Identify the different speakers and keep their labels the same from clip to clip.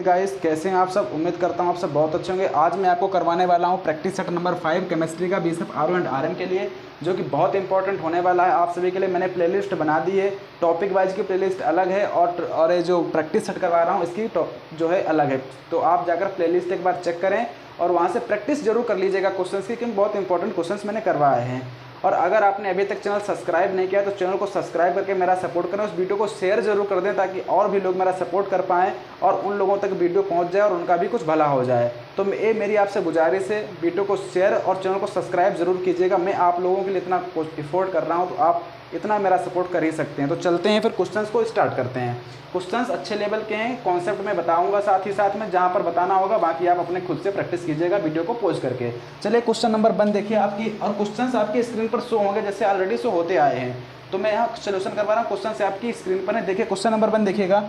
Speaker 1: Guys, कैसे हैं आप सब। उम्मीद करता हूं आप सब बहुत अच्छे होंगे। आज मैं आपको करवाने वाला हूं प्रैक्टिस सेट नंबर 5 केमिस्ट्री का बीएसएफ आरओ एंड आरएम के लिए, जो कि बहुत इंपॉर्टेंट होने वाला है आप सभी के लिए। मैंने प्लेलिस्ट बना दी है, टॉपिक वाइज की प्लेलिस्ट अलग है और ये जो प्रैक्टिस सेट करवा रहा हूँ इसकी जो है अलग है। तो आप जाकर प्लेलिस्ट एक बार चेक करें और वहाँ से प्रैक्टिस जरूर कर लीजिएगा क्वेश्चंस की, क्योंकि बहुत इंपॉर्टेंट क्वेश्चंस मैंने करवाए हैं। और अगर आपने अभी तक चैनल सब्सक्राइब नहीं किया तो चैनल को सब्सक्राइब करके मेरा सपोर्ट करें। उस वीडियो को शेयर जरूर कर दें ताकि और भी लोग मेरा सपोर्ट कर पाएँ और उन लोगों तक वीडियो पहुंच जाए और उनका भी कुछ भला हो जाए। तो ये मेरी आपसे गुजारिश है, वीडियो को शेयर और चैनल को सब्सक्राइब जरूर कीजिएगा। मैं आप लोगों के लिए इतना एफोर्ट कर रहा हूँ तो आप इतना मेरा सपोर्ट कर ही सकते हैं। तो चलते हैं फिर क्वेश्चंस को स्टार्ट करते हैं। क्वेश्चंस अच्छे लेवल के हैं, कॉन्सेप्ट में बताऊंगा साथ ही साथ में जहां पर बताना होगा, बाकी आप अपने खुद से प्रैक्टिस कीजिएगा वीडियो को पॉज करके। चलिए क्वेश्चन नंबर 1 देखिए आपकी, और क्वेश्चंस आपकी स्क्रीन पर शो होंगे जैसे ऑलरेडी शो होते आए हैं। तो मैं यहाँ सोल्यूशन करवा रहा हूँ, क्वेश्चन से आपकी स्क्रीन पर है। देखिए क्वेश्चन नंबर 1 देखिएगा।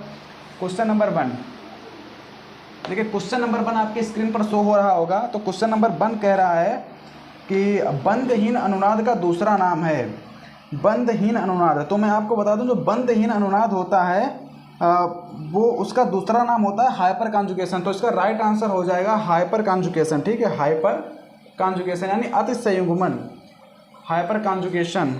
Speaker 1: क्वेश्चन नंबर 1 देखिए, क्वेश्चन नंबर 1 आपकी स्क्रीन पर शो हो रहा होगा। तो क्वेश्चन नंबर 1 कह रहा है कि बंधहीन अनुनाद का दूसरा नाम है। बंधहीन अनुनाद, तो मैं आपको बता दूं जो बंधहीन अनुनाद होता है वो उसका दूसरा नाम होता है हाइपर कॉन्जुगेशन। तो इसका राइट आंसर हो जाएगा हाइपर कॉन्जुगेशन। ठीक है, हाइपर कॉन्जुगेशन यानी अतिसंयुग्मन। हाइपर कॉन्जुगेशन,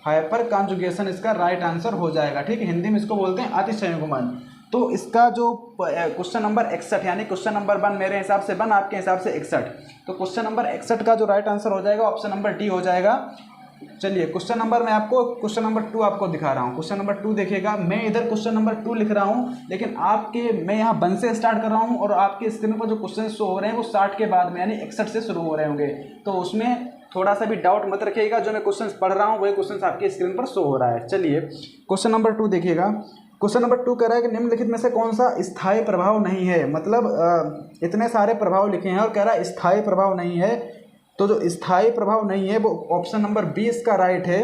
Speaker 1: हाइपर कॉन्जुगेशन इसका राइट आंसर हो जाएगा। ठीक है, हिंदी में इसको बोलते हैं अतिसंयुग्मन। तो इसका जो क्वेश्चन नंबर 61 यानी क्वेश्चन नंबर 1 मेरे हिसाब से 1, आपके हिसाब से 61, तो क्वेश्चन नंबर 61 का जो राइट आंसर हो जाएगा ऑप्शन नंबर डी हो जाएगा। चलिए क्वेश्चन नंबर मैं आपको क्वेश्चन नंबर 2 आपको दिखा रहा हूँ। क्वेश्चन नंबर 2 देखिएगा, मैं इधर क्वेश्चन नंबर 2 लिख रहा हूँ, लेकिन मैं यहाँ 1 से स्टार्ट कर रहा हूँ और आपके स्क्रीन पर जो क्वेश्चन शो हो रहे हैं वो 60 के बाद में यानी 61 से शुरू हो रहे होंगे। तो उसमें थोड़ा सा भी डाउट मत रखिएगा, जो मैं क्वेश्चन पढ़ रहा हूँ वही क्वेश्चन आपकी स्क्रीन पर शो हो रहा है। चलिए क्वेश्चन नंबर 2 देखिएगा। क्वेश्चन नंबर 2 कह रहा है कि निम्नलिखित में से कौन सा स्थायी प्रभाव नहीं है। मतलब इतने सारे प्रभाव लिखे हैं और कह रहा है स्थायी प्रभाव नहीं है। तो जो स्थायी प्रभाव नहीं है वो ऑप्शन नंबर 20 का राइट है।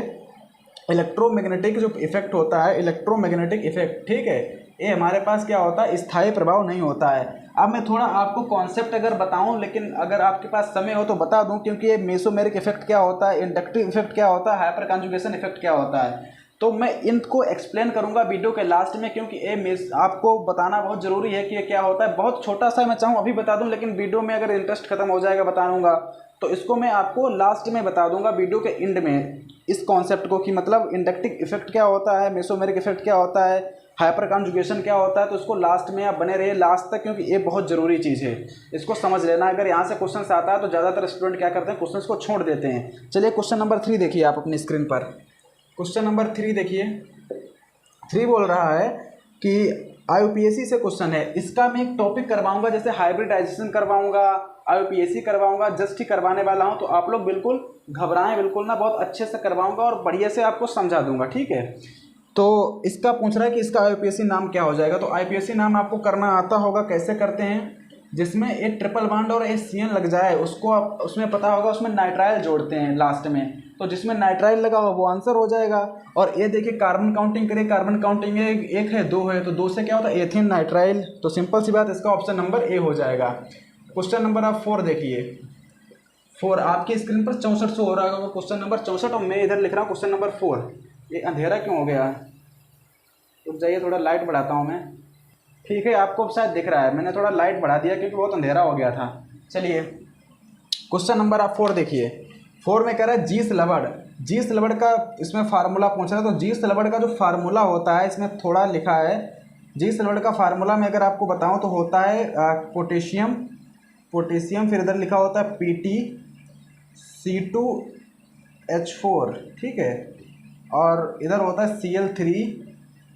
Speaker 1: इलेक्ट्रोमैग्नेटिक जो इफेक्ट होता है, इलेक्ट्रोमैग्नेटिक इफेक्ट, ठीक है, ये हमारे पास क्या होता है, स्थायी प्रभाव नहीं होता है। अब मैं थोड़ा आपको कॉन्सेप्ट अगर बताऊं, लेकिन अगर आपके पास समय हो तो बता दूं, क्योंकि ये मेसोमेरिक इफेक्ट क्या होता है, इंडक्टिव इफेक्ट क्या होता है, हाइपर कॉन्जुगेशन इफेक्ट क्या होता है, तो मैं इनको एक्सप्लेन करूंगा वीडियो के लास्ट में, क्योंकि ये आपको बताना बहुत ज़रूरी है कि ये क्या होता है। बहुत छोटा सा मैं चाहूँ अभी बता दूं, लेकिन वीडियो में अगर इंटरेस्ट खत्म हो जाएगा बताऊँगा तो इसको मैं आपको लास्ट में बता दूंगा वीडियो के एंड में, इस कॉन्सेप्ट को, कि मतलब इंडक्टिव इफेक्ट क्या होता है, मेसोमेरिक इफेक्ट क्या होता है, हाइपर कॉन्जुगेशन क्या होता है। तो इसको लास्ट में आप बने रहिए लास्ट तक, क्योंकि ये बहुत ज़रूरी चीज़ है, इसको समझ लेना। अगर यहाँ से क्वेश्चन आता है तो ज़्यादातर स्टूडेंट क्या करते हैं, क्वेश्चन को छोड़ देते हैं। चलिए क्वेश्चन नंबर 3 देखिए आप अपनी स्क्रीन पर। क्वेश्चन नंबर 3 देखिए, 3 बोल रहा है कि आईयूपीएसी से क्वेश्चन है। इसका मैं एक टॉपिक करवाऊंगा, जैसे हाइब्रिडाइजेशन करवाऊंगा, आईयूपीएसी करवाऊंगा, जस्ट ही करवाने वाला हूं। तो आप लोग बिल्कुल घबराएं बिल्कुल ना, बहुत अच्छे से करवाऊंगा और बढ़िया से आपको समझा दूंगा। ठीक है, तो इसका पूछ रहा है कि इसका आईयूपीएसी नाम क्या हो जाएगा। तो आईयूपीएसी नाम आपको करना आता होगा, कैसे करते हैं, जिसमें एक ट्रिपल बॉन्ड और एक CN लग जाए, उसको आप उसमें पता होगा, उसमें नाइट्राइल जोड़ते हैं लास्ट में। तो जिसमें नाइट्राइल लगा हो वो आंसर हो जाएगा। और ये देखिए कार्बन काउंटिंग करें, कार्बन काउंटिंग है 1 है 2 है, तो 2 से क्या होता है, एथिन नाइट्राइल। तो सिंपल सी बात, इसका ऑप्शन नंबर ए हो जाएगा। क्वेश्चन नंबर आप 4 देखिए। 4 आपकी स्क्रीन पर 64 शो हो रहा होगा, क्वेश्चन नंबर 64, और मैं इधर लिख रहा हूँ क्वेश्चन नंबर 4। ये अंधेरा क्यों हो गया, रुक जाइए थोड़ा लाइट बढ़ाता हूँ मैं। ठीक है, आपको शायद दिख रहा है, मैंने थोड़ा लाइट बढ़ा दिया क्योंकि बहुत अंधेरा हो गया था। चलिए क्वेश्चन नंबर आप 4 देखिए। 4 में कह रहा है जीस लबड़। जीस लबड़ का इसमें फार्मूला पूछ रहा है। तो जीस लबड़ का जो फार्मूला होता है, इसमें थोड़ा लिखा है। जीस लबड़ का फार्मूला मैं अगर आपको बताऊं तो होता है पोटेशियम, पोटेशियम, फिर इधर लिखा होता है PtC2H4, ठीक है, और इधर होता है Cl3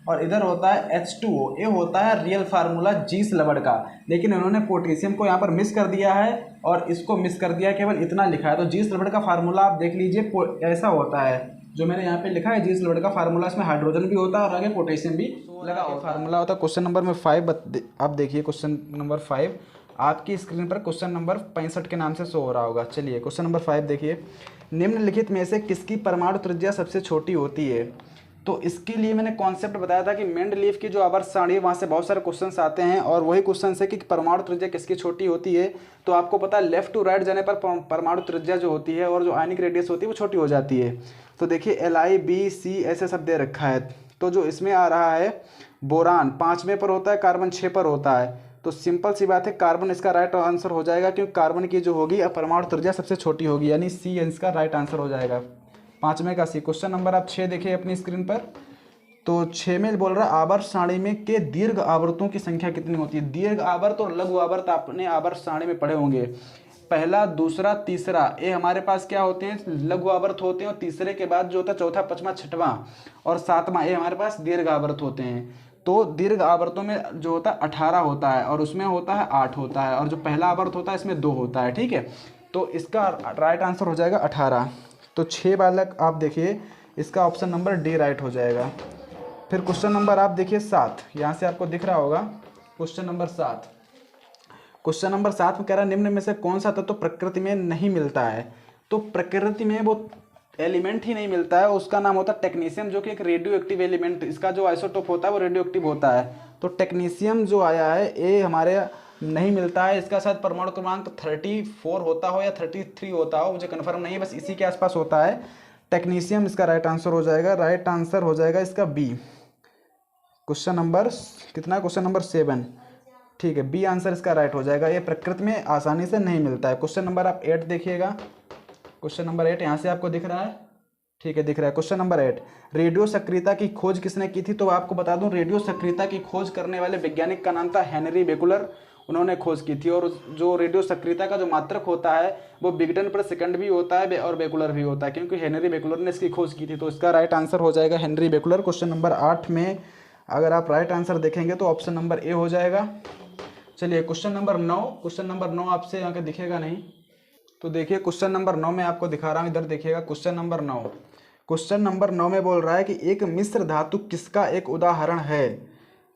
Speaker 1: और इधर होता है H2O। ये होता है रियल फार्मूला जीस लबड़ का, लेकिन इन्होंने पोटेशियम को यहाँ पर मिस कर दिया है और इसको मिस कर दिया, केवल इतना लिखा है। तो जीस लबड़ का फार्मूला आप देख लीजिए, ऐसा होता है जो मैंने यहाँ पे लिखा है। जीस लबड़ का फार्मूला, इसमें हाइड्रोजन भी होता है और आगे पोटेशियम भी लगा हुआ फार्मूला होता है। क्वेश्चन नंबर में 5 आप देखिए, क्वेश्चन नंबर 5 आपकी स्क्रीन पर क्वेश्चन नंबर 65 के नाम से शो हो रहा होगा। चलिए क्वेश्चन नंबर 5 देखिए। निम्नलिखित में से किसकी परमाणु त्रिज्या सबसे छोटी होती है। तो इसके लिए मैंने कॉन्सेप्ट बताया था कि मेंडलीव की जो आवर्त सारणी है वहाँ से बहुत सारे क्वेश्चंस आते हैं और वही क्वेश्चन है कि परमाणु त्रिज्या किसकी छोटी होती है। तो आपको पता है लेफ्ट टू राइट जाने पर परमाणु त्रिज्या जो होती है और जो आयनिक रेडियस होती है वो छोटी हो जाती है। तो देखिए Li B C ऐसे सब दे रखा है। तो जो इसमें आ रहा है बोरान 5वें पर होता है, कार्बन 6 पर होता है। तो सिंपल सी बात है, कार्बन इसका राइट आंसर हो जाएगा, क्योंकि कार्बन की जो होगी परमाणु त्रिज्या सबसे छोटी होगी, यानी सी इसका राइट आंसर हो जाएगा। 5वें का सी। क्वेश्चन नंबर आप 6 देखिए अपनी स्क्रीन पर। तो 6 में बोल रहा है आवर्त सारणी में के दीर्घ आवर्तों की संख्या कितनी होती है। दीर्घ आवर्त और लघु आवर्त आपने आवर्त सारणी में पढ़े होंगे, पहला, दूसरा, तीसरा, ये हमारे पास क्या होते हैं, लघु आवर्त होते हैं, और तीसरे के बाद जो होता है चौथा, पांचवा, छठवां और सातवां, ये हमारे पास दीर्घ आवर्त होते हैं। तो दीर्घ आवर्तों में जो होता है 18 होता है, और उसमें होता है 8 होता है, और जो पहला आवर्त होता है इसमें 2 होता है। ठीक है, तो इसका राइट आंसर हो जाएगा 18। तो 6 बालक आप देखिए, इसका ऑप्शन नंबर डी राइट हो जाएगा। फिर क्वेश्चन नंबर आप देखिए 7, यहाँ से आपको दिख रहा होगा क्वेश्चन नंबर 7। क्वेश्चन नंबर 7 में कह रहा है निम्न में से कौन सा तत्व तो प्रकृति में नहीं मिलता है। तो प्रकृति में वो एलिमेंट ही नहीं मिलता है, उसका नाम होता है टेक्नीशियम, जो कि एक रेडियो एक्टिव एलिमेंट, इसका जो आइसोटोप होता है वो रेडियो एक्टिव होता है। तो टेक्नीशियम जो आया है ये हमारे नहीं मिलता है, इसका शायद परमाणु क्रमांक 34 होता हो या 33 होता हो, मुझे कन्फर्म नहीं है, बस इसी के आसपास होता है। टेक्नीशियम इसका राइट आंसर हो जाएगा। राइट आंसर हो जाएगा इसका बी। क्वेश्चन नंबर कितना, क्वेश्चन नंबर 7। ठीक है, बी आंसर इसका राइट हो जाएगा, ये प्रकृति में आसानी से नहीं मिलता है। क्वेश्चन नंबर आप 8 देखिएगा। क्वेश्चन नंबर 8 यहाँ से आपको दिख रहा है, ठीक है दिख रहा है। क्वेश्चन नंबर 8, रेडियो सक्रियता की खोज किसने की थी। तो आपको बता दूं, रेडियो सक्रियता की खोज करने वाले वैज्ञानिक का नाम था हेनरी बेकुलर, उन्होंने खोज की थी। और जो रेडियो सक्रियता का जो मात्रक होता है वो बिगटन पर सेकंड भी होता है और बेकुलर भी होता है, क्योंकि हेनरी बेकुलर ने इसकी खोज की थी। तो इसका राइट आंसर हो जाएगा हेनरी बेकुलर। क्वेश्चन नंबर 8 में अगर आप राइट आंसर देखेंगे तो ऑप्शन नंबर ए हो जाएगा। चलिए क्वेश्चन नंबर 9। क्वेश्चन नंबर 9 आपसे यहाँ के दिखेगा नहीं, तो देखिए क्वेश्चन नंबर 9 में आपको दिखा रहा हूँ, इधर देखिएगा। क्वेश्चन नंबर 9, क्वेश्चन नंबर 9 में बोल रहा है कि एक मिश्र धातु किसका एक उदाहरण है।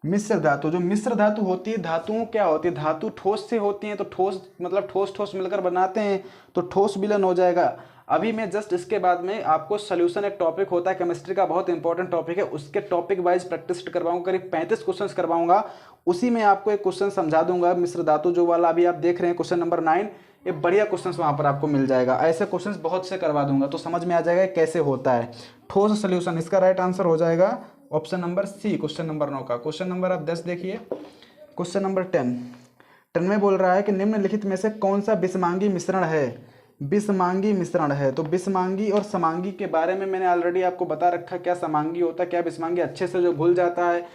Speaker 1: मिश्र धातु, जो मिश्र धातु होती है, धातुओं क्या होती है, धातु ठोस से होती हैं, तो ठोस मतलब ठोस ठोस मिलकर बनाते हैं, तो ठोस विलयन हो जाएगा। अभी मैं जस्ट इसके बाद में आपको सोल्यूशन, एक टॉपिक होता है केमिस्ट्री का, बहुत इंपॉर्टेंट टॉपिक है, उसके टॉपिक वाइज प्रैक्टिस करवाऊंगा, करीब 35 क्वेश्चन करवाऊंगा, उसी में आपको एक क्वेश्चन समझा दूंगा। मिश्र धातु जो वाला अभी आप देख रहे हैं क्वेश्चन नंबर 9, ये बढ़िया क्वेश्चंस वहाँ पर आपको मिल जाएगा। ऐसे क्वेश्चंस बहुत से करवा दूंगा, तो समझ में आ जाएगा कैसे होता है ठोस सोल्यूशन। इसका राइट आंसर हो जाएगा option number C, question number 9 का। क्वेश्चन नंबर आप 10 देखिए। क्वेश्चन नंबर 10 में बोल रहा है कि निम्नलिखित में से कौन सा विषमांगी मिश्रण है। विषमांगी मिश्रण है, तो विषमांगी और समांगी के बारे में मैंने ऑलरेडी आपको बता रखा, क्या समांगी होता है, क्या विषमांगी। अच्छे से जो घुल जाता है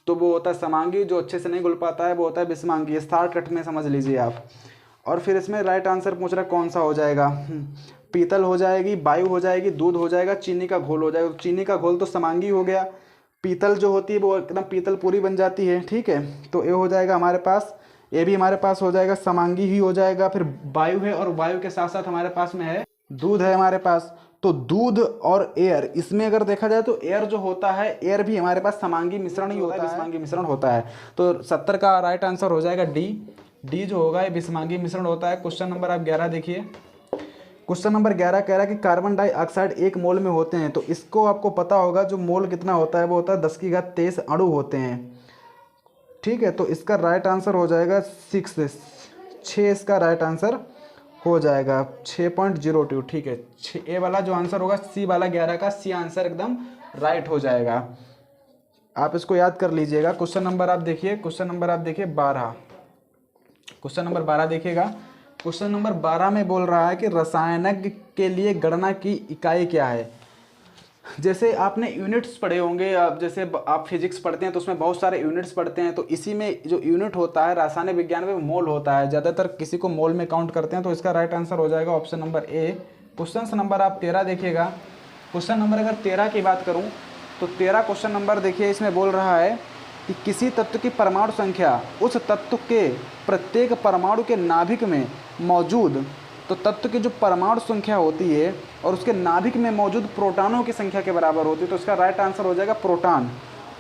Speaker 1: तो वो होता है समांगी, जो अच्छे से नहीं घुल पाता है वो होता है विषमांगी। शॉर्टकट में समझ लीजिए आप। और फिर इसमें राइट आंसर पूछ रहा है कौन सा हो जाएगा। पीतल हो जाएगी, वायु हो जाएगी, दूध हो जाएगा, चीनी का घोल हो जाएगा। चीनी का घोल तो समांगी हो गया, पीतल जो होती है वो एकदम पीतल पूरी बन जाती है। ठीक है, तो ये हो जाएगा हमारे पास, ये भी हमारे पास हो जाएगा समांगी ही हो जाएगा। फिर वायु है, और वायु के साथ साथ हमारे पास में है दूध है हमारे पास। तो दूध और एयर, इसमें अगर देखा जाए तो एयर जो होता है, एयर भी हमारे पास समांगी मिश्रण ही होता है, विषमांगी मिश्रण होता है। तो 70 का राइट आंसर हो जाएगा डी। डी जो होगा ये विषमांगी मिश्रण होता है। क्वेश्चन नंबर आप 11 देखिए। क्वेश्चन नंबर 11 कह रहा है कि कार्बन डाइऑक्साइड 1 मोल में होते हैं, तो इसको आपको पता होगा जो मोल कितना होता है, वो होता है 10⁻23 अणु होते हैं। ठीक है, तो इसका राइट आंसर हो जाएगा 6 इसका राइट आंसर हो जाएगा 6.02। ठीक है, ए वाला जो आंसर होगा, सी वाला 11 का सी आंसर एकदम राइट हो जाएगा। आप इसको याद कर लीजिएगा। क्वेश्चन नंबर आप देखिए, क्वेश्चन नंबर आप देखिए 12। क्वेश्चन नंबर 12 देखिएगा। क्वेश्चन नंबर 12 में बोल रहा है कि रसायनज्ञ के लिए गणना की इकाई क्या है। जैसे आपने यूनिट्स पढ़े होंगे, जैसे आप फिजिक्स पढ़ते हैं तो उसमें बहुत सारे यूनिट्स पढ़ते हैं, तो इसी में जो यूनिट होता है रासायनिक विज्ञान में मोल होता है, ज़्यादातर किसी को मोल में काउंट करते हैं। तो इसका राइट आंसर हो जाएगा option number A. Question number आप 13 देखिएगा। क्वेश्चन नंबर अगर 13 की बात करूँ तो 13 क्वेश्चन नंबर देखिए, इसमें बोल रहा है कि किसी तत्व की परमाणु संख्या उस तत्व के प्रत्येक परमाणु के नाभिक में मौजूद, तो तत्व की जो परमाणु संख्या होती है और उसके नाभिक में मौजूद प्रोटॉनों की संख्या के बराबर होती है। तो इसका राइट आंसर हो जाएगा प्रोटॉन।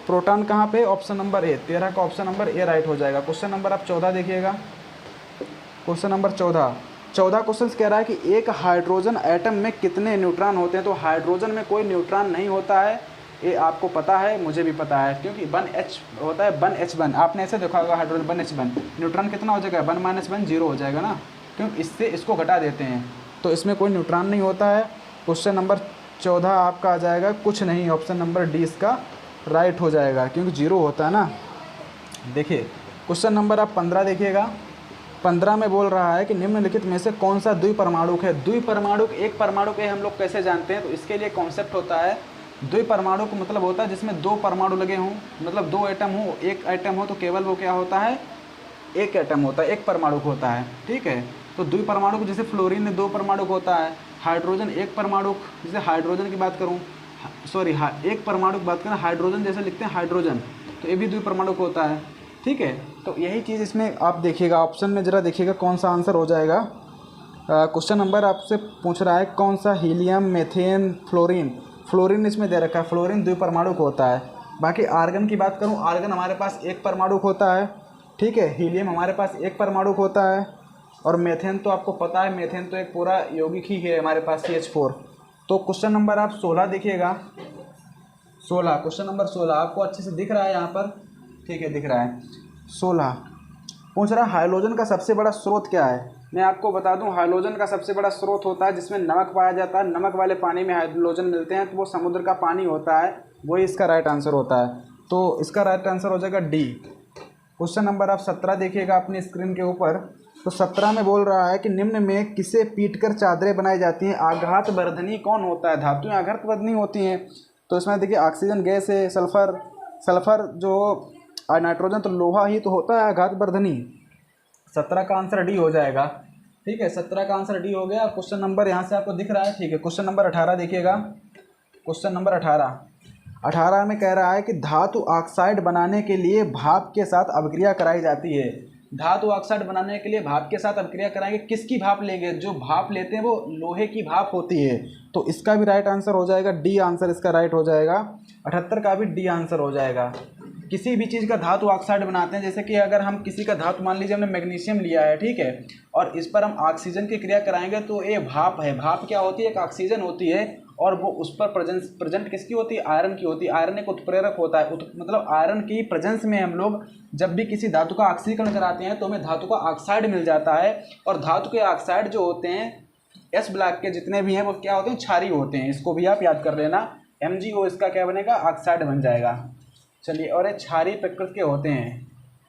Speaker 1: प्रोटॉन कहाँ पे, ऑप्शन नंबर ए। 13 का ऑप्शन नंबर ए राइट हो जाएगा। क्वेश्चन नंबर आप 14 देखिएगा। क्वेश्चन नंबर 14 क्वेश्चन कह रहा है कि एक हाइड्रोजन एटम में कितने न्यूट्रॉन होते हैं। तो हाइड्रोजन में कोई न्यूट्रॉन नहीं होता है, ये आपको पता है, मुझे भी पता है, क्योंकि 1H होता है, 1H1। आपने ऐसे देखा होगा हाइड्रोजन 1H1, न्यूट्रॉन कितना हो जाएगा, 1 - 1 0 हो जाएगा ना, क्योंकि इससे इसको घटा देते हैं, तो इसमें कोई न्यूट्रॉन नहीं होता है। क्वेश्चन नंबर 14 आपका आ जाएगा कुछ नहीं, ऑप्शन नंबर डी इसका राइट हो जाएगा, क्योंकि 0 होता है ना। देखिए क्वेश्चन नंबर आप 15 देखिएगा। 15 में बोल रहा है कि निम्नलिखित में से कौन सा द्विपरमाणुक है। द्विपरमाणुक, एक परमाणुक है हम लोग कैसे जानते हैं, तो इसके लिए कॉन्सेप्ट होता है द्विपरमाणुक मतलब होता है जिसमें दो परमाणु लगे हों, मतलब दो एटम हो, एक एटम हो तो केवल वो क्या होता है, एक एटम होता है, एक परमाणुक होता है। ठीक है, तो द्विपरमाणुक जैसे फ्लोरीन में दो परमाणुक होता है, हाइड्रोजन एक परमाणुक, जैसे हाइड्रोजन की बात करूँ, सॉरी एक परमाणु की बात करें, हाइड्रोजन जैसे लिखते हैं हाइड्रोजन, तो ये भी द्विपरमाणुक होता है। ठीक है, तो यही चीज़ इसमें आप देखिएगा, ऑप्शन में ज़रा देखिएगा कौन सा आंसर हो जाएगा। क्वेश्चन नंबर आपसे पूछ रहा है कौन सा हीलियम, मेथेन, फ्लोरीन, फ्लोरीन इसमें दे रखा है, फ्लोरीन द्विपरमाणुक होता है। बाकी आर्गन की बात करूँ, आर्गन हमारे पास एक परमाणुक होता है। ठीक है, हीलियम हमारे पास एक परमाणुक होता है, और मेथेन तो आपको पता है, मेथेन तो एक पूरा यौगिक ही है हमारे पास, CH4। तो क्वेश्चन नंबर आप 16 देखिएगा, 16, क्वेश्चन नंबर 16 आपको अच्छे से दिख रहा है यहाँ पर, ठीक है दिख रहा है। 16 पूछ रहा है हाइड्रोजन का सबसे बड़ा स्रोत क्या है। मैं आपको बता दूं, हाइड्रोजन का सबसे बड़ा स्रोत होता है जिसमें नमक पाया जाता है, नमक वाले पानी में हाइड्रोजन मिलते हैं, तो वो समुद्र का पानी होता है, वही इसका राइट आंसर होता है। तो इसका राइट आंसर हो जाएगा डी। क्वेश्चन नंबर आप 17 देखिएगा अपनी स्क्रीन के ऊपर। तो 17 में बोल रहा है कि निम्न में किसे पीटकर चादरें बनाई जाती हैं। आघात वर्धनी कौन होता है, धातुएं आघात वर्धनी होती हैं। तो इसमें देखिए ऑक्सीजन गैस है, सल्फर जो नाइट्रोजन, तो लोहा ही तो होता है आघात वर्धनी। 17 का आंसर डी हो जाएगा। ठीक है, 17 का आंसर डी हो गया। क्वेश्चन नंबर यहाँ से आपको दिख रहा है। ठीक है, क्वेश्चन नंबर 18 देखिएगा। क्वेश्चन नंबर 18 में कह रहा है कि धातु ऑक्साइड बनाने के लिए भाप के साथ अभिक्रिया कराई जाती है। धातु ऑक्साइड बनाने के लिए भाप के साथ अभिक्रिया कराएंगे, किसकी भाप लेंगे, जो भाप लेते हैं वो लोहे की भाप होती है। तो इसका भी राइट आंसर हो जाएगा डी, आंसर इसका राइट हो जाएगा। 78 का भी डी आंसर हो जाएगा। किसी भी चीज़ का धातु ऑक्साइड बनाते हैं, जैसे कि अगर हम किसी का धातु, मान लीजिए हमने मैग्नीशियम लिया है, ठीक है, और इस पर हम ऑक्सीजन की क्रिया कराएंगे, तो ये भाप है। भाप क्या होती है, एक ऑक्सीजन होती है, और वो उस पर प्रेजेंट किसकी होती है, आयरन की होती है। आयरन एक उत्प्रेरक होता है, मतलब आयरन की प्रेजेंस में हम लोग जब भी किसी धातु का ऑक्सीकरण कराते हैं तो हमें धातु का ऑक्साइड मिल जाता है। और धातु के ऑक्साइड जो होते हैं एस ब्लॉक के जितने भी हैं वो क्या होते हैं, क्षारीय होते हैं। इसको भी आप याद कर लेना, MgO इसका क्या बनेगा, ऑक्साइड बन जाएगा। चलिए, और ये क्षारीय प्रकृति के होते हैं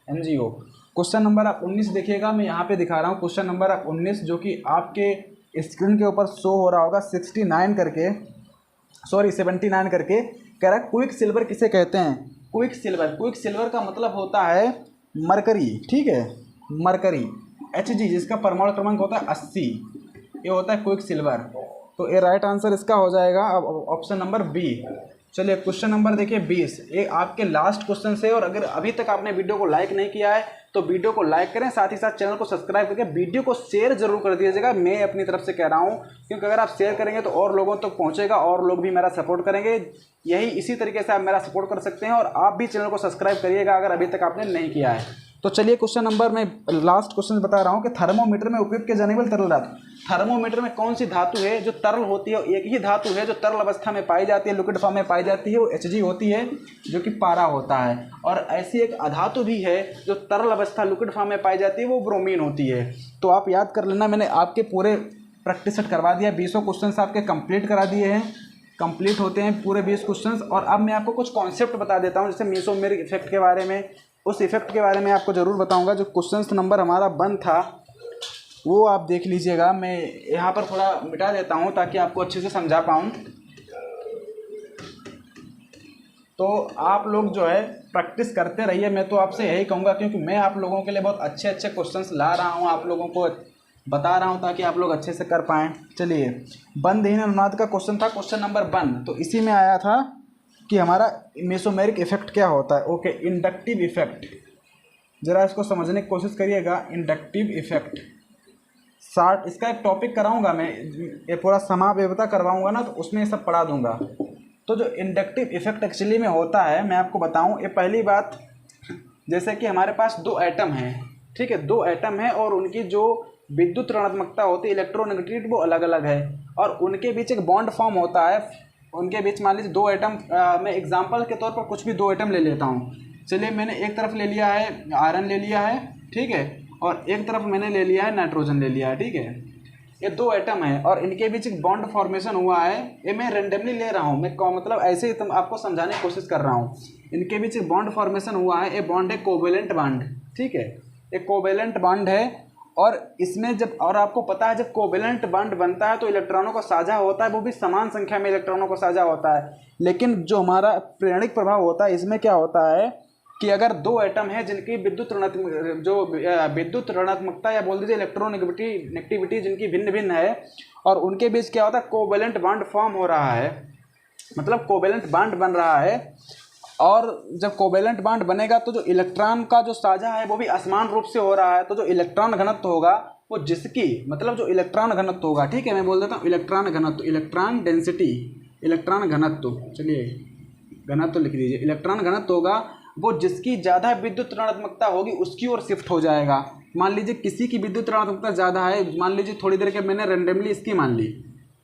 Speaker 1: MgO। क्वेश्चन नंबर आप 19 देखिएगा, मैं यहाँ पे दिखा रहा हूँ क्वेश्चन नंबर आप 19, जो कि आपके स्क्रीन के ऊपर शो हो रहा होगा 69 करके, सॉरी 79 करके। कह रहा है क्विक सिल्वर किसे कहते हैं। क्विक सिल्वर का मतलब होता है मरकरी। ठीक है, मरकरी Hg, जिसका परमाणु क्रमांक होता है 80, ये होता है क्विक सिल्वर। तो ये राइट आंसर इसका हो जाएगा अब ऑप्शन नंबर बी। चलिए, क्वेश्चन नंबर देखिए 20, ये आपके लास्ट क्वेश्चन से। और अगर अभी तक आपने वीडियो को लाइक नहीं किया है तो वीडियो को लाइक करें, साथ ही साथ चैनल को सब्सक्राइब करके वीडियो को शेयर जरूर कर दीजिएगा। मैं अपनी तरफ से कह रहा हूं, क्योंकि अगर आप शेयर करेंगे तो और लोगों तक पहुंचेगा, और लोग भी मेरा सपोर्ट करेंगे। इसी तरीके से आप मेरा सपोर्ट कर सकते हैं, और आप भी चैनल को सब्सक्राइब करिएगा अगर अभी तक आपने नहीं किया है। तो चलिए, क्वेश्चन नंबर में लास्ट क्वेश्चन बता रहा हूँ कि थर्मोमीटर में उपयोग किया जाने वाली तरल धातु। थर्मोमीटर में कौन सी धातु है जो तरल होती है। एक ही धातु है जो तरल अवस्था में पाई जाती है, लिक्विड फॉर्म में पाई जाती है, वो Hg होती है, जो कि पारा होता है। और ऐसी एक अधातु भी है जो तरल अवस्था लिक्विड फॉर्म में पाई जाती है, वो ब्रोमीन होती है। तो आप याद कर लेना, मैंने आपके पूरे प्रैक्टिस सेट करवा दिया, 20 क्वेश्चन आपके कंप्लीट करा दिए हैं। कंप्लीट होते हैं पूरे 20 क्वेश्चन। और अब मैं आपको कुछ कॉन्सेप्ट बता देता हूँ, जैसे मेसोमेरिक इफेक्ट के बारे में, उस इफेक्ट के बारे में आपको ज़रूर बताऊंगा। जो क्वेश्चन नंबर हमारा 1 था वो आप देख लीजिएगा। मैं यहाँ पर थोड़ा मिटा देता हूँ ताकि आपको अच्छे से समझा पाऊँ। तो आप लोग जो है प्रैक्टिस करते रहिए, मैं तो आपसे यही कहूँगा, क्योंकि मैं आप लोगों के लिए बहुत अच्छे अच्छे क्वेश्चंस ला रहा हूँ, आप लोगों को बता रहा हूँ ताकि आप लोग अच्छे से कर पाएँ। चलिए, बंधहीन अनुनाद का क्वेश्चन था, क्वेश्चन नंबर 1। तो इसी में आया था कि हमारा मेसोमेरिक इफेक्ट क्या होता है। ओके, इंडक्टिव इफेक्ट, ज़रा इसको समझने की कोशिश करिएगा। इंडक्टिव इफेक्ट शार्ट, इसका एक टॉपिक कराऊंगा मैं, ये पूरा समावेवता करवाऊंगा ना, तो उसमें ये सब पढ़ा दूंगा। तो जो इंडक्टिव इफेक्ट एक्चुअली में होता है, मैं आपको बताऊं। ये पहली बात, जैसे कि हमारे पास 2 एटम हैं, ठीक है, 2 एटम हैं, और उनकी जो विद्युत ऋणात्मकता होती है, इलेक्ट्रोनेगेटिविटी, वो अलग अलग है, और उनके बीच एक बॉन्ड फॉर्म होता है। उनके बीच मान लीजिए 2 एटम, मैं एग्जांपल के तौर पर कुछ भी 2 एटम ले लेता हूँ। चलिए, मैंने एक तरफ ले लिया है आयरन ले लिया है, ठीक है, और एक तरफ मैंने ले लिया है नाइट्रोजन ले लिया है, ठीक है। ये 2 एटम है और इनके बीच एक बॉन्ड फॉर्मेशन हुआ है। ये मैं रेंडमली ले रहा हूँ, मैं मतलब ऐसे ही तुम आपको समझाने की कोशिश कर रहा हूँ। इनके बीच एक बॉन्ड फॉर्मेशन हुआ है, ये बॉन्ड है कोवेलेंट बॉन्ड, ठीक है, एक कोवेलेंट बॉन्ड है। और इसमें जब, और आपको पता है जब कोवेलेंट बॉन्ड बनता है तो इलेक्ट्रॉनों को साझा होता है, वो भी समान संख्या में इलेक्ट्रॉनों को साझा होता है। लेकिन जो हमारा प्रेरणिक प्रभाव होता है इसमें क्या होता है कि अगर दो एटम है जिनकी विद्युत ऋणात्मकता या बोल दीजिए इलेक्ट्रोनेगेटिविटी जिनकी भिन्न भिन्न है, और उनके बीच क्या होता है कोवेलेंट बॉन्ड फॉर्म हो रहा है, मतलब कोवेलेंट बॉन्ड बन रहा है। और जब कोवेलेंट बॉन्ड बनेगा तो जो इलेक्ट्रॉन का जो साझा है वो भी असमान रूप से हो रहा है, तो जो इलेक्ट्रॉन घनत्व होगा वो जिसकी, मतलब जो इलेक्ट्रॉन घनत्व होगा, ठीक है, मैं बोल देता हूँ इलेक्ट्रॉन घनत्व, इलेक्ट्रॉन डेंसिटी, इलेक्ट्रॉन घनत्व, चलिए घनत्व लिख दीजिए, इलेक्ट्रॉन घनत्व होगा वो जिसकी ज़्यादा विद्युत ऋणात्मकता होगी उसकी ओर शिफ्ट हो जाएगा। मान लीजिए किसी की विद्युत ऋणात्मकता ज़्यादा है, मान लीजिए थोड़ी देर के मैंने रेंडमली इसकी मान ली,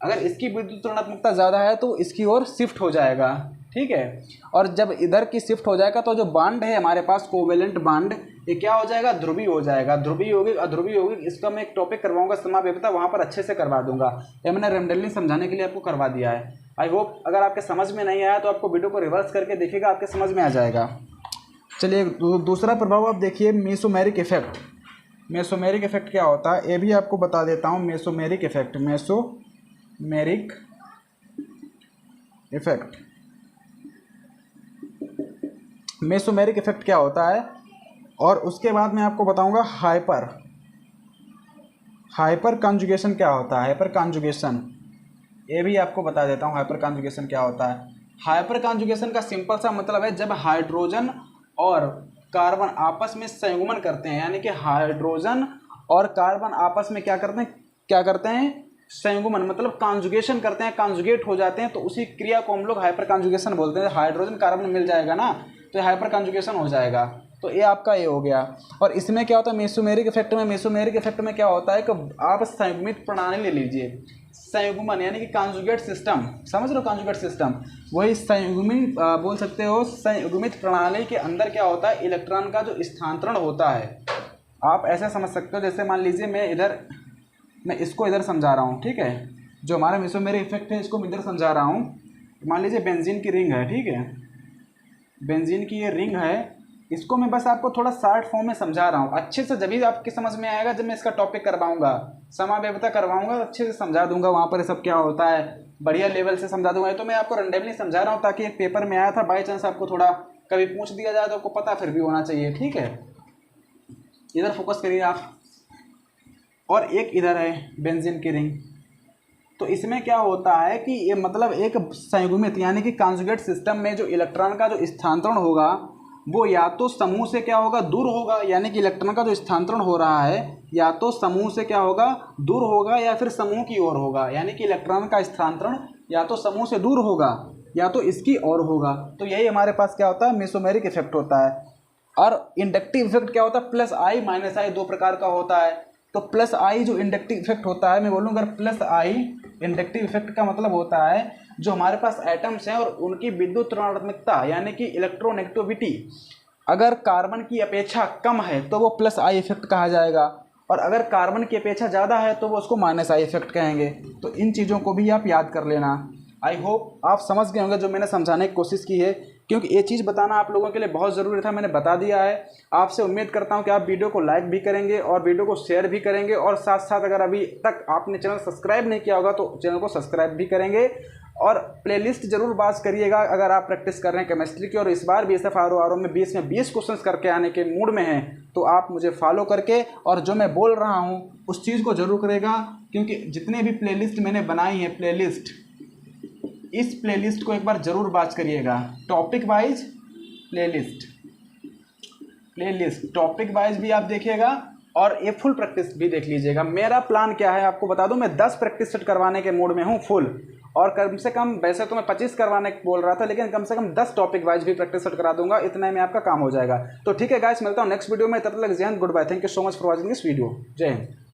Speaker 1: अगर इसकी विद्युत ऋणात्मकता ज़्यादा है तो इसकी ओर शिफ्ट हो जाएगा, ठीक है। और जब इधर की शिफ्ट हो जाएगा तो जो बॉन्ड है हमारे पास कोवेलेंट बॉन्ड, ये क्या हो जाएगा, ध्रुवीय हो जाएगा, ध्रुवीय होगी अध्रुवीय होगी। इसका मैं एक टॉपिक करवाऊंगा समावेशिता, वहाँ पर अच्छे से करवा दूंगा, ये मैंने रेंडमली समझाने के लिए आपको करवा दिया है। आई होप अगर आपके समझ में नहीं आया तो आपको वीडियो को रिवर्स करके देखिएगा, आपके समझ में आ जाएगा। चलिए दूसरा प्रभाव आप देखिए, मेसोमेरिक इफेक्ट। मेसोमेरिक इफेक्ट क्या होता है ये भी आपको बता देता हूँ। Mesomeric effect, mesomeric effect, mesomeric effect क्या होता है, और उसके बाद मैं आपको बताऊंगा हाइपर कॉन्जुगेशन क्या होता है। हाइपर कॉन्जुगेशन ये भी आपको बता देता हूँ, हाइपर कॉन्जुगेशन क्या होता है। हाइपर कॉन्जुगेशन का सिंपल सा मतलब है जब हाइड्रोजन और कार्बन आपस में संयुग्मन करते हैं, यानी कि हाइड्रोजन और कार्बन आपस में क्या करते हैं संयुग्मन, मतलब कॉन्जुगेशन करते हैं, कॉन्जुगेट हो जाते हैं, तो उसी क्रिया को हम लोग हाइपर कॉन्जुगेशन बोलते हैं। हाइड्रोजन कार्बन मिल जाएगा ना तो हाइपर कॉन्जुगेशन हो जाएगा, तो ये आपका ये हो गया। और इसमें क्या होता है मेसोमेरिक इफेक्ट में क्या होता है कि आप संयुग्मित प्रणाली ले लीजिए, संयुग्मन यानी कि कॉन्जुगेट सिस्टम, समझ लो कॉन्जुगेट सिस्टम, वही संयुग्मित बोल सकते हो। संयुग्मित प्रणाली के अंदर क्या होता है इलेक्ट्रॉन का जो स्थानांतरण होता है, आप ऐसा समझ सकते हो जैसे मान लीजिए मैं इसको इधर समझा रहा हूँ, ठीक है, जो हमारा मेसोमेरिक इफेक्ट है इसको मैं इधर समझा रहा हूँ। मान लीजिए बेंजीन की रिंग है, ठीक है, बेंजीन की ये रिंग है, इसको मैं बस आपको थोड़ा शॉर्ट फॉर्म में समझा रहा हूँ। अच्छे से जब भी आपकी समझ में आएगा जब मैं इसका टॉपिक करवाऊंगा, समावेशिता करवाऊंगा, अच्छे से समझा दूंगा, वहाँ पर सब क्या होता है बढ़िया लेवल से समझा दूंगा। तो मैं आपको रैंडमली समझा रहा हूँ ताकि एक पेपर में आया था, बाई चांस आपको थोड़ा कभी पूछ दिया जाए तो आपको पता फिर भी होना चाहिए, ठीक है। इधर फोकस करिए आप, और एक इधर है बेंजीन की रिंग। तो इसमें क्या होता है कि ये मतलब एक संयुग्मित यानी कि कॉन्जुगेट सिस्टम में जो इलेक्ट्रॉन का जो स्थानांतरण होगा वो या तो समूह से क्या होगा दूर होगा, यानी कि इलेक्ट्रॉन का जो स्थानांतरण हो रहा है या तो समूह से क्या होगा दूर होगा या फिर समूह की ओर होगा, यानी कि इलेक्ट्रॉन का स्थानांतरण या तो समूह से दूर होगा या तो इसकी ओर होगा। तो यही हमारे पास क्या होता है मेसोमेरिक इफेक्ट होता है। और इंडक्टिव इफेक्ट क्या होता है, प्लस आई माइनस आई दो प्रकार का होता है। तो प्लस आई जो इंडक्टिव इफेक्ट होता है, मैं बोलूँ अगर प्लस आई इंडक्टिव इफेक्ट का मतलब होता है जो हमारे पास एटम्स हैं और उनकी विद्युत ऋणात्मकता यानी कि इलेक्ट्रोनेगेटिविटी अगर कार्बन की अपेक्षा कम है तो वो प्लस आई इफेक्ट कहा जाएगा, और अगर कार्बन की अपेक्षा ज़्यादा है तो वो उसको माइनस आई इफेक्ट कहेंगे। तो इन चीज़ों को भी आप याद कर लेना। आई होप आप समझ गए होंगे जो मैंने समझाने की कोशिश की है, क्योंकि ये चीज़ बताना आप लोगों के लिए बहुत ज़रूरी था, मैंने बता दिया है। आपसे उम्मीद करता हूँ कि आप वीडियो को लाइक भी करेंगे और वीडियो को शेयर भी करेंगे, और साथ साथ अगर अभी तक आपने चैनल सब्सक्राइब नहीं किया होगा तो चैनल को सब्सक्राइब भी करेंगे। और प्लेलिस्ट जरूर बात करिएगा अगर आप प्रैक्टिस कर रहे हैं केमिस्ट्री की, और इस बार BSF RO में 20 में 20 क्वेश्चंस करके आने के मूड में हैं तो आप मुझे फॉलो करके और जो मैं बोल रहा हूँ उस चीज़ को जरूर करेगा, क्योंकि जितने भी प्लेलिस्ट मैंने बनाई है इस प्लेलिस्ट को एक बार ज़रूर बात करिएगा। Topic wise playlist topic wise भी आप देखिएगा और ये फुल प्रैक्टिस भी देख लीजिएगा। मेरा प्लान क्या है आपको बता दूं, मैं 10 प्रैक्टिस सेट करवाने के मूड में हूँ फुल, और कम से कम वैसे तो मैं 25 करवाने बोल रहा था, लेकिन कम से कम 10 टॉपिक वाइज भी प्रैक्टिस सेट करा दूंगा, इतने में आपका काम हो जाएगा। तो ठीक है गाइस, मिलता हूँ नेक्स्ट वीडियो में, तब तक जय हिंद, good bye, thank you so much for watching this video, जय हिंद।